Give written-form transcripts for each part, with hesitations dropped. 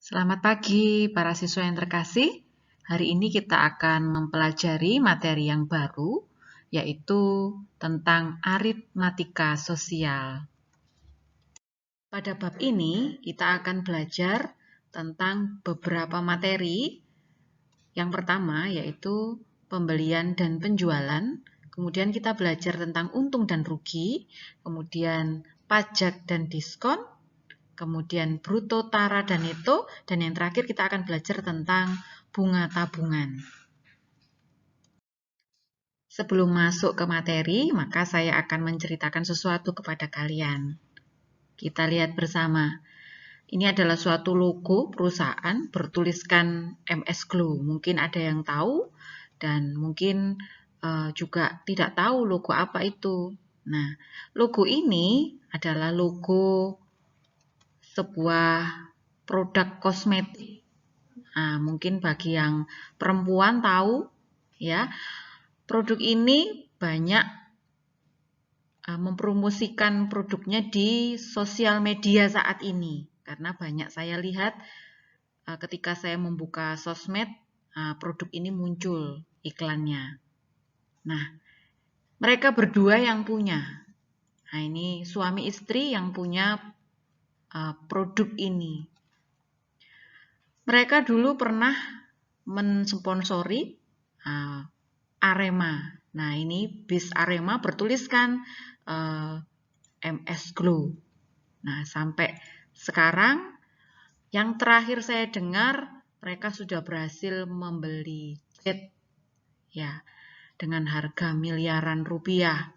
Selamat pagi para siswa yang terkasih. Hari ini kita akan mempelajari materi yang baru, yaitu tentang aritmatika sosial. Pada bab ini, kita akan belajar tentang beberapa materi. Yang pertama yaitu pembelian dan penjualan, kemudian kita belajar tentang untung dan rugi, kemudian pajak dan diskon, kemudian bruto, tara, dan neto, dan yang terakhir kita akan belajar tentang bunga tabungan. Sebelum masuk ke materi, maka saya akan menceritakan sesuatu kepada kalian. Kita lihat bersama. Ini adalah suatu logo perusahaan bertuliskan MS Glow. Mungkin ada yang tahu dan mungkin juga tidak tahu logo apa itu. Nah, logo ini adalah logo sebuah produk kosmetik. Nah, mungkin bagi yang perempuan tahu, ya, produk ini banyak mempromosikan produknya di sosial media saat ini. Karena banyak saya lihat ketika saya membuka sosmed, produk ini muncul iklannya. Nah, mereka berdua yang punya. Nah, ini suami istri yang punya produk ini. Mereka dulu pernah mensponsori Arema. Nah, ini bis Arema bertuliskan MS Glow. Nah, sampai sekarang yang terakhir saya dengar mereka sudah berhasil membeli jet ya dengan harga miliaran rupiah.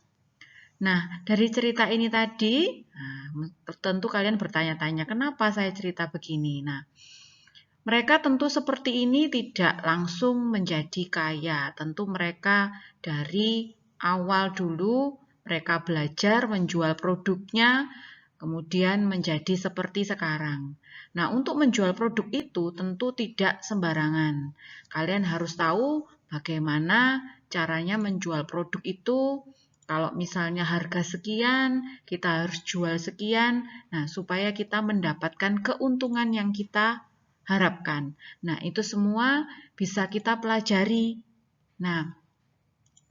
Nah, dari cerita ini tadi, tentu kalian bertanya-tanya, kenapa saya cerita begini? Nah, mereka tentu seperti ini tidak langsung menjadi kaya. Tentu mereka dari awal dulu mereka belajar menjual produknya, kemudian menjadi seperti sekarang. Nah, untuk menjual produk itu tentu tidak sembarangan. Kalian harus tahu bagaimana caranya menjual produk itu. Kalau misalnya harga sekian, kita harus jual sekian. Nah, supaya kita mendapatkan keuntungan yang kita harapkan. Nah, itu semua bisa kita pelajari. Nah,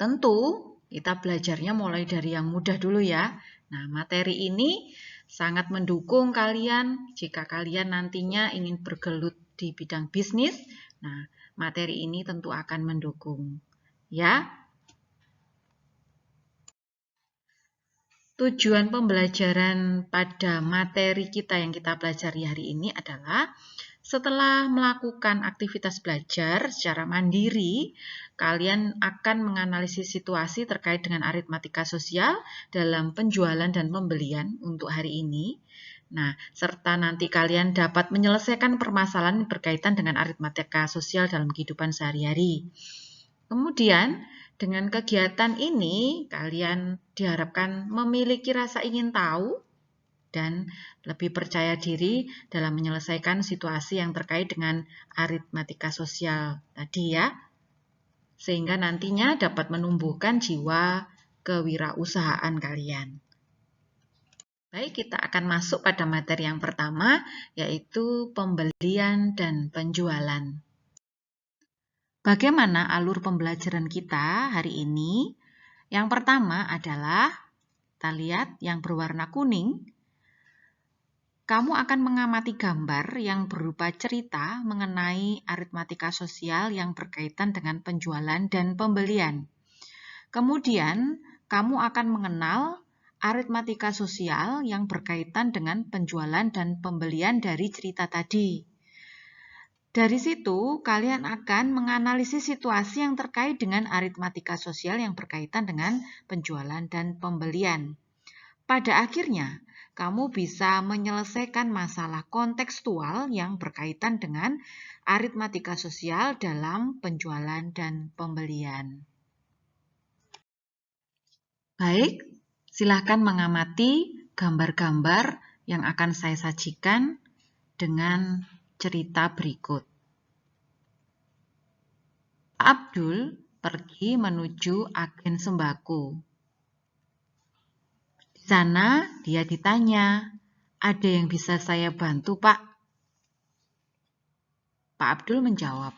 tentu kita belajarnya mulai dari yang mudah dulu ya. Nah, materi ini sangat mendukung kalian jika kalian nantinya ingin bergelut di bidang bisnis. Nah, materi ini tentu akan mendukung. Ya. Tujuan pembelajaran pada materi kita yang kita pelajari hari ini adalah setelah melakukan aktivitas belajar secara mandiri, kalian akan menganalisis situasi terkait dengan aritmatika sosial dalam penjualan dan pembelian untuk hari ini. Nah, serta nanti kalian dapat menyelesaikan permasalahan berkaitan dengan aritmatika sosial dalam kehidupan sehari-hari. Kemudian, dengan kegiatan ini, kalian diharapkan memiliki rasa ingin tahu dan lebih percaya diri dalam menyelesaikan situasi yang terkait dengan aritmatika sosial tadi ya. Sehingga nantinya dapat menumbuhkan jiwa kewirausahaan kalian. Baik, kita akan masuk pada materi yang pertama, yaitu pembelian dan penjualan. Bagaimana alur pembelajaran kita hari ini? Yang pertama adalah, kita lihat yang berwarna kuning, kamu akan mengamati gambar yang berupa cerita mengenai aritmatika sosial yang berkaitan dengan penjualan dan pembelian. Kemudian, kamu akan mengenal aritmatika sosial yang berkaitan dengan penjualan dan pembelian dari cerita tadi. Dari situ, kalian akan menganalisis situasi yang terkait dengan aritmatika sosial yang berkaitan dengan penjualan dan pembelian. Pada akhirnya, kamu bisa menyelesaikan masalah kontekstual yang berkaitan dengan aritmatika sosial dalam penjualan dan pembelian. Baik, silakan mengamati gambar-gambar yang akan saya sajikan dengan cerita berikut. Abdul pergi menuju agen sembako. Di sana dia ditanya, "Ada yang bisa saya bantu, Pak?" Pak Abdul menjawab,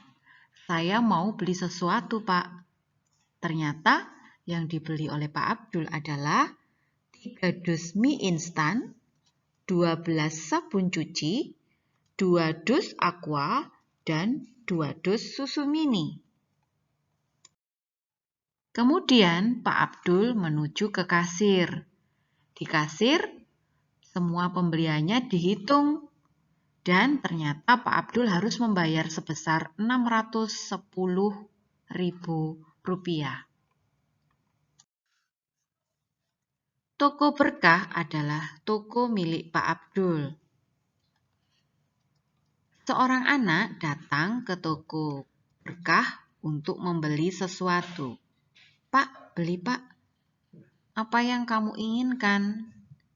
"Saya mau beli sesuatu, Pak." Ternyata yang dibeli oleh Pak Abdul adalah 3 dus mie instan, 12 sabun cuci, 2 dus aqua, dan 2 dus susu mini. Kemudian Pak Abdul menuju ke kasir. Di kasir, semua pembeliannya dihitung. Dan ternyata Pak Abdul harus membayar sebesar Rp610.000. Toko Berkah adalah toko milik Pak Abdul. Seorang anak datang ke toko Berkah untuk membeli sesuatu. "Pak, beli Pak. Apa yang kamu inginkan?"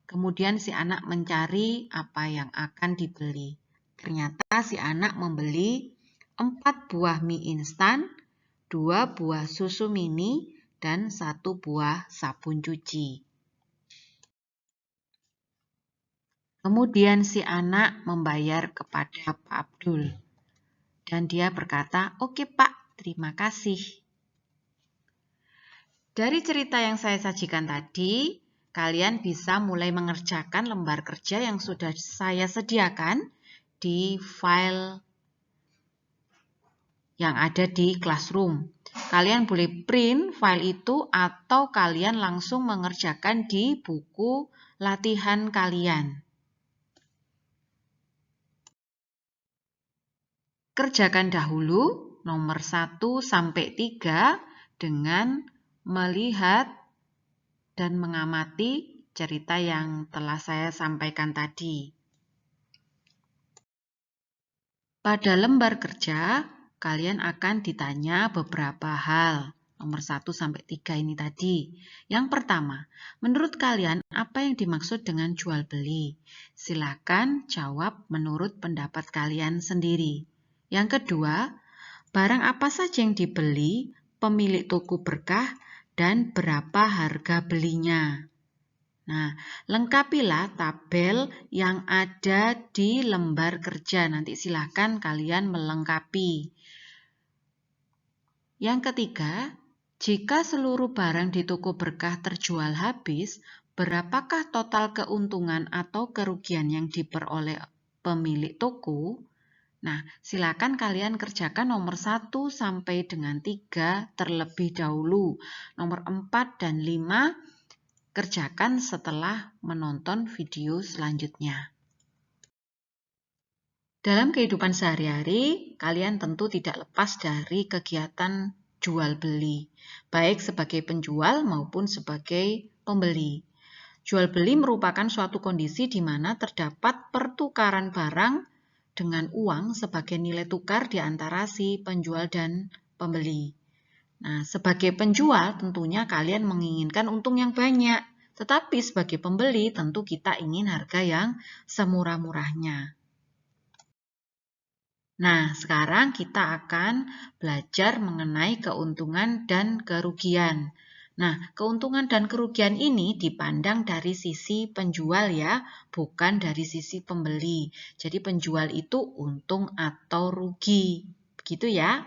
Kemudian si anak mencari apa yang akan dibeli. Ternyata si anak membeli 4 buah mie instan, 2 buah susu mini, dan 1 buah sabun cuci. Kemudian si anak membayar kepada Pak Abdul. Dan dia berkata, "Oke Pak, terima kasih." Dari cerita yang saya sajikan tadi, kalian bisa mulai mengerjakan lembar kerja yang sudah saya sediakan di file yang ada di Classroom. Kalian boleh print file itu atau kalian langsung mengerjakan di buku latihan kalian. Kerjakan dahulu nomor 1 sampai 3 dengan melihat dan mengamati cerita yang telah saya sampaikan tadi. Pada lembar kerja, kalian akan ditanya beberapa hal. Nomor 1 sampai 3 ini tadi. Yang pertama, menurut kalian apa yang dimaksud dengan jual beli? Silakan jawab menurut pendapat kalian sendiri. Yang kedua, barang apa saja yang dibeli pemilik toko Berkah dan berapa harga belinya? Nah, lengkapilah tabel yang ada di lembar kerja. Nanti silakan kalian melengkapi. Yang ketiga, jika seluruh barang di toko Berkah terjual habis, berapakah total keuntungan atau kerugian yang diperoleh pemilik toko? Nah, silakan kalian kerjakan nomor 1 sampai dengan 3 terlebih dahulu. Nomor 4 dan 5 kerjakan setelah menonton video selanjutnya. Dalam kehidupan sehari-hari, kalian tentu tidak lepas dari kegiatan jual beli, baik sebagai penjual maupun sebagai pembeli. Jual beli merupakan suatu kondisi di mana terdapat pertukaran barang dengan uang sebagai nilai tukar di antara si penjual dan pembeli. Nah, sebagai penjual tentunya kalian menginginkan untung yang banyak, tetapi sebagai pembeli tentu kita ingin harga yang semurah-murahnya. Nah, sekarang kita akan belajar mengenai keuntungan dan kerugian. Nah, keuntungan dan kerugian ini dipandang dari sisi penjual ya, bukan dari sisi pembeli. Jadi penjual itu untung atau rugi. Begitu ya.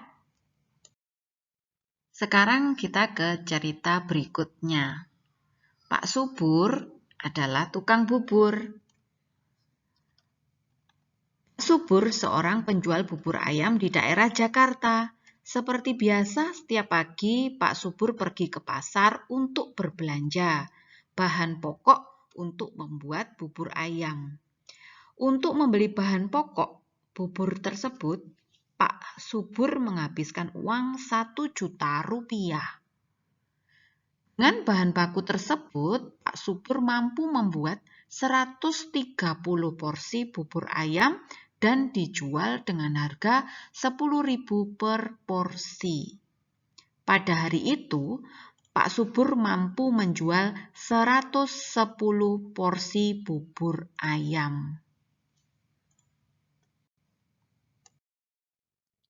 Sekarang kita ke cerita berikutnya. Pak Subur adalah tukang bubur. Pak Subur seorang penjual bubur ayam di daerah Jakarta. Seperti biasa, setiap pagi Pak Subur pergi ke pasar untuk berbelanja bahan pokok untuk membuat bubur ayam. Untuk membeli bahan pokok bubur tersebut, Pak Subur menghabiskan uang Rp1.000.000. Dengan bahan baku tersebut, Pak Subur mampu membuat 130 porsi bubur ayam dan dijual dengan harga Rp10.000 per porsi. Pada hari itu, Pak Subur mampu menjual 110 porsi bubur ayam.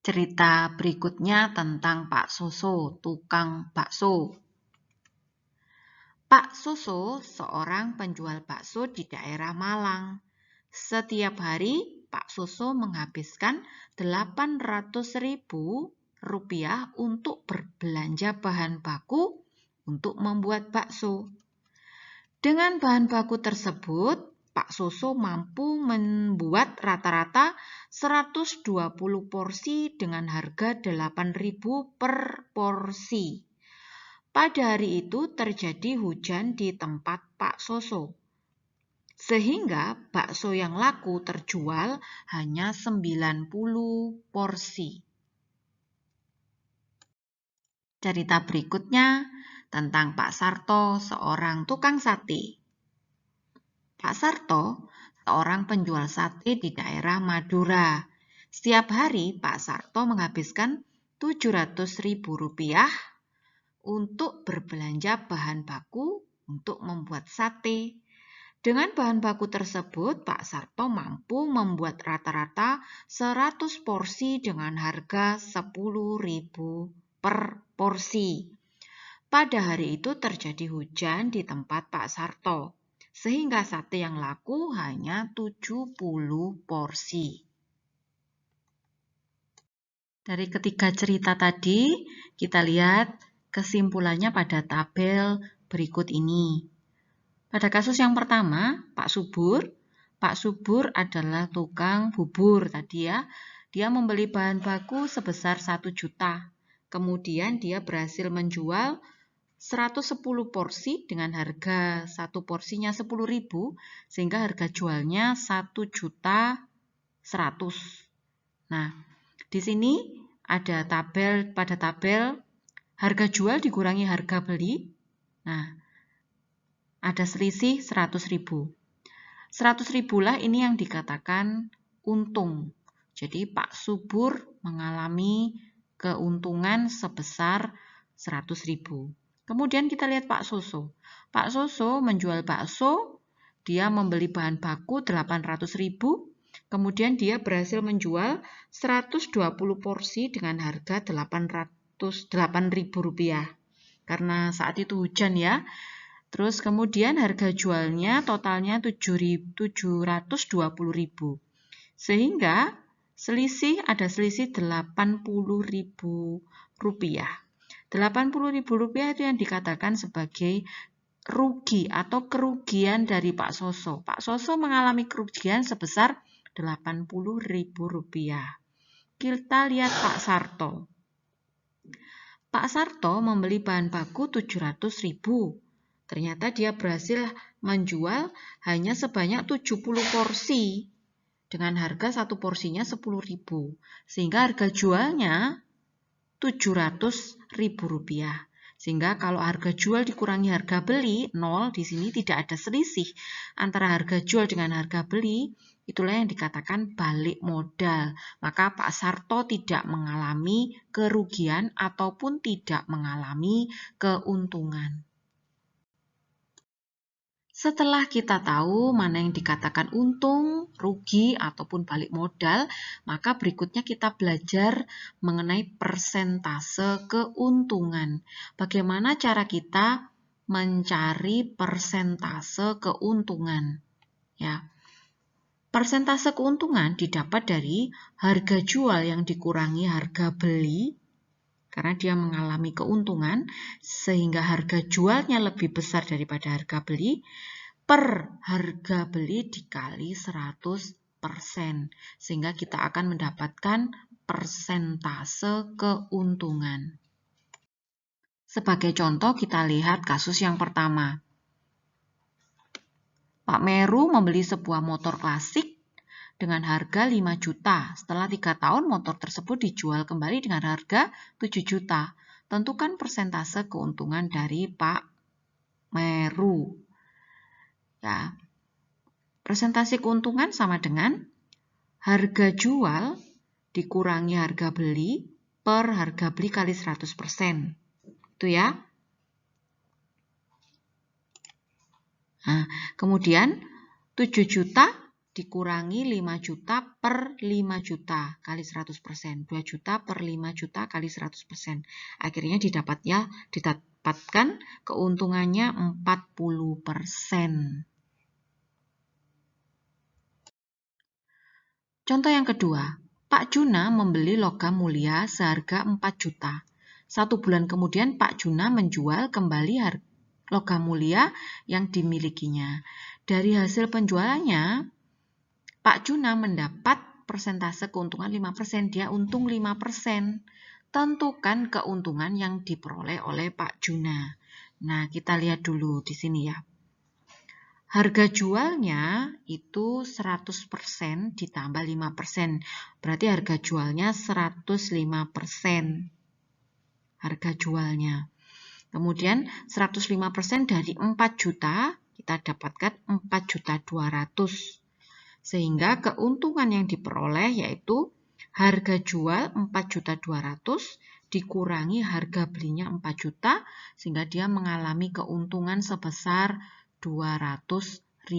Cerita berikutnya tentang Pak Soso, tukang bakso. Pak Soso seorang penjual bakso di daerah Malang. Setiap hari Pak Soso menghabiskan Rp800.000 untuk berbelanja bahan baku untuk membuat bakso. Dengan bahan baku tersebut, Pak Soso mampu membuat rata-rata 120 porsi dengan harga Rp8.000 per porsi. Pada hari itu terjadi hujan di tempat Pak Soso, sehingga bakso yang laku terjual hanya 90 porsi. Cerita berikutnya tentang Pak Sarto, seorang tukang sate. Pak Sarto, seorang penjual sate di daerah Madura. Setiap hari Pak Sarto menghabiskan Rp700.000 untuk berbelanja bahan baku untuk membuat sate. Dengan bahan baku tersebut, Pak Sarto mampu membuat rata-rata 100 porsi dengan harga Rp10.000 per porsi. Pada hari itu terjadi hujan di tempat Pak Sarto, sehingga sate yang laku hanya 70 porsi. Dari ketiga cerita tadi, kita lihat kesimpulannya pada tabel berikut ini. Pada kasus yang pertama, Pak Subur adalah tukang bubur tadi ya. Dia membeli bahan baku sebesar 1 juta. Kemudian dia berhasil menjual 110 porsi dengan harga satu porsinya 10.000, sehingga harga jualnya 1.100.000. Nah, di sini ada pada tabel harga jual dikurangi harga beli. Nah, ada selisih 100.000. 100.000 lah ini yang dikatakan untung. Jadi Pak Subur mengalami keuntungan sebesar 100.000. Kemudian kita lihat Pak Soso. Pak Soso menjual bakso, dia membeli bahan baku 800.000, kemudian dia berhasil menjual 120 porsi dengan harga Rp8.000. Karena saat itu hujan ya. Terus kemudian harga jualnya totalnya 720.000. Sehingga ada selisih Rp80.000. Rp80.000 itu yang dikatakan sebagai rugi atau kerugian dari Pak Soso. Pak Soso mengalami kerugian sebesar Rp80.000. Kita lihat Pak Sarto. Pak Sarto membeli bahan baku 700.000. Ternyata dia berhasil menjual hanya sebanyak 70 porsi dengan harga satu porsinya 10.000. Sehingga harga jualnya Rp700.000. Sehingga kalau harga jual dikurangi harga beli, 0, di sini tidak ada selisih antara harga jual dengan harga beli, itulah yang dikatakan balik modal. Maka Pak Sarto tidak mengalami kerugian ataupun tidak mengalami keuntungan. Setelah kita tahu mana yang dikatakan untung, rugi, ataupun balik modal, maka berikutnya kita belajar mengenai persentase keuntungan. Bagaimana cara kita mencari persentase keuntungan? Ya. Persentase keuntungan didapat dari harga jual yang dikurangi harga beli, karena dia mengalami keuntungan sehingga harga jualnya lebih besar daripada harga beli, per harga beli dikali 100%, sehingga kita akan mendapatkan persentase keuntungan. Sebagai contoh kita lihat kasus yang pertama. Pak Meru membeli sebuah motor klasik dengan harga 5 juta. Setelah 3 tahun motor tersebut dijual kembali dengan harga 7 juta. Tentukan persentase keuntungan dari Pak Meru. Ya. Persentase keuntungan sama dengan harga jual dikurangi harga beli per harga beli kali 100%. Itu ya. Nah, kemudian 7 juta dikurangi 5 juta per 5 juta kali 100%. 2 juta per 5 juta kali 100%. Akhirnya didapatkan keuntungannya 40%. Contoh yang kedua, Pak Juna membeli logam mulia seharga 4 juta. 1 bulan kemudian Pak Juna menjual kembali logam mulia yang dimilikinya. Dari hasil penjualannya, Pak Juna mendapat persentase keuntungan 5%. Dia untung 5%. Tentukan keuntungan yang diperoleh oleh Pak Juna. Nah, kita lihat dulu di sini ya. Harga jualnya itu 100% ditambah 5%. Berarti harga jualnya 105%. Harga jualnya. Kemudian 105% dari 4 juta, kita dapatkan 4.200.000. Sehingga keuntungan yang diperoleh yaitu harga jual 4.200.000 dikurangi harga belinya 4 juta, sehingga dia mengalami keuntungan sebesar 200.000.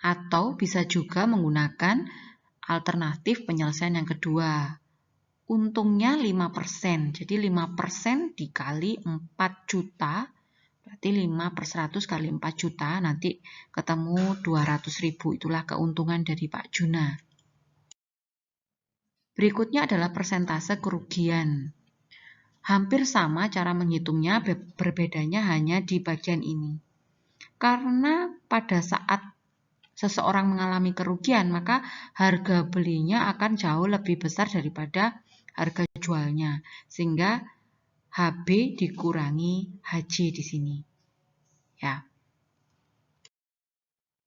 Atau bisa juga menggunakan alternatif penyelesaian yang kedua. Untungnya 5%. Jadi 5% dikali 4 juta, berarti 5/100 kali 4 juta, nanti ketemu 200.000. Itulah keuntungan dari Pak Juna. Berikutnya adalah persentase kerugian. Hampir sama cara menghitungnya, berbedanya hanya di bagian ini. Karena pada saat seseorang mengalami kerugian, maka harga belinya akan jauh lebih besar daripada harga jualnya. Sehingga HB dikurangi HJ di sini. Ya.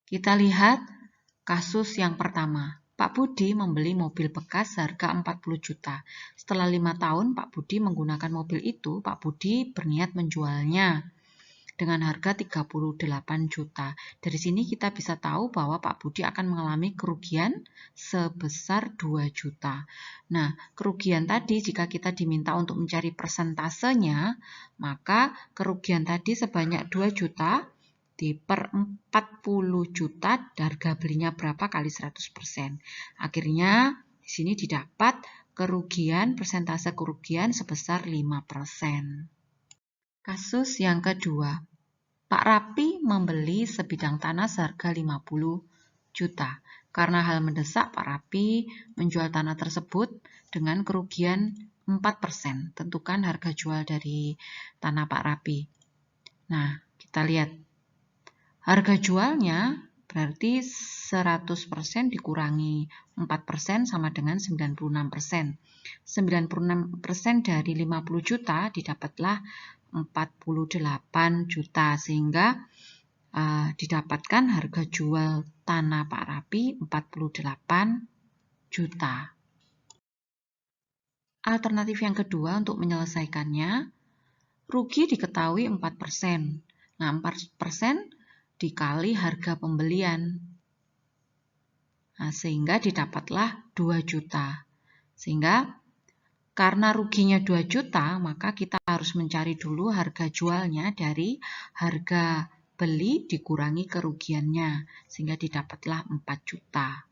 Kita lihat kasus yang pertama. Pak Budi membeli mobil bekas harga 40 juta. Setelah 5 tahun Pak Budi menggunakan mobil itu, Pak Budi berniat menjualnya dengan harga 38 juta. Dari sini kita bisa tahu bahwa Pak Budi akan mengalami kerugian sebesar 2 juta. Nah, kerugian tadi jika kita diminta untuk mencari persentasenya, maka kerugian tadi sebanyak 2 juta diper 40 juta, harga belinya berapa kali 100%. Akhirnya di sini didapat kerugian, persentase kerugian sebesar 5%. Kasus yang kedua. Pak Rapi membeli sebidang tanah seharga 50 juta. Karena hal mendesak, Pak Rapi menjual tanah tersebut dengan kerugian 4%. Tentukan harga jual dari tanah Pak Rapi. Nah, kita lihat. Harga jualnya berarti 100% dikurangi 4% sama dengan 96%. 96% dari 50 juta didapatlah 48 juta, sehingga didapatkan harga jual tanah Pak Rapi 48 juta. Alternatif yang kedua untuk menyelesaikannya, rugi diketahui 4%. Nah, 4% dikali harga pembelian. Nah, sehingga didapatlah 2 juta. Sehingga karena ruginya 2 juta, maka kita harus mencari dulu harga jualnya dari harga beli dikurangi kerugiannya, sehingga didapatlah 4 juta.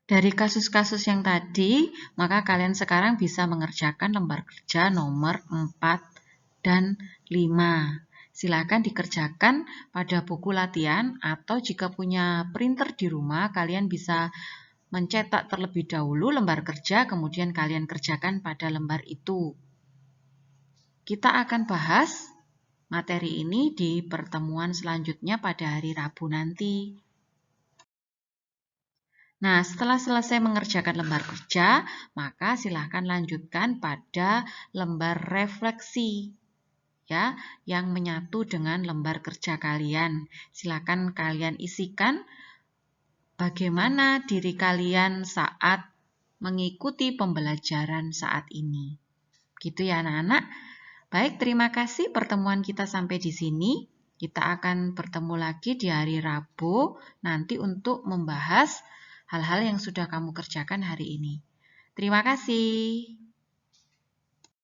Dari kasus-kasus yang tadi, maka kalian sekarang bisa mengerjakan lembar kerja nomor 4 dan 5. Silakan dikerjakan pada buku latihan, atau jika punya printer di rumah, kalian bisa mencetak terlebih dahulu lembar kerja, kemudian kalian kerjakan pada lembar itu. Kita akan bahas materi ini di pertemuan selanjutnya pada hari Rabu nanti. Nah, setelah selesai mengerjakan lembar kerja, maka silahkan lanjutkan pada lembar refleksi, ya, yang menyatu dengan lembar kerja kalian. Silakan kalian isikan bagaimana diri kalian saat mengikuti pembelajaran saat ini. Gitu ya anak-anak. Baik, terima kasih pertemuan kita sampai di sini. Kita akan bertemu lagi di hari Rabu nanti untuk membahas hal-hal yang sudah kamu kerjakan hari ini. Terima kasih.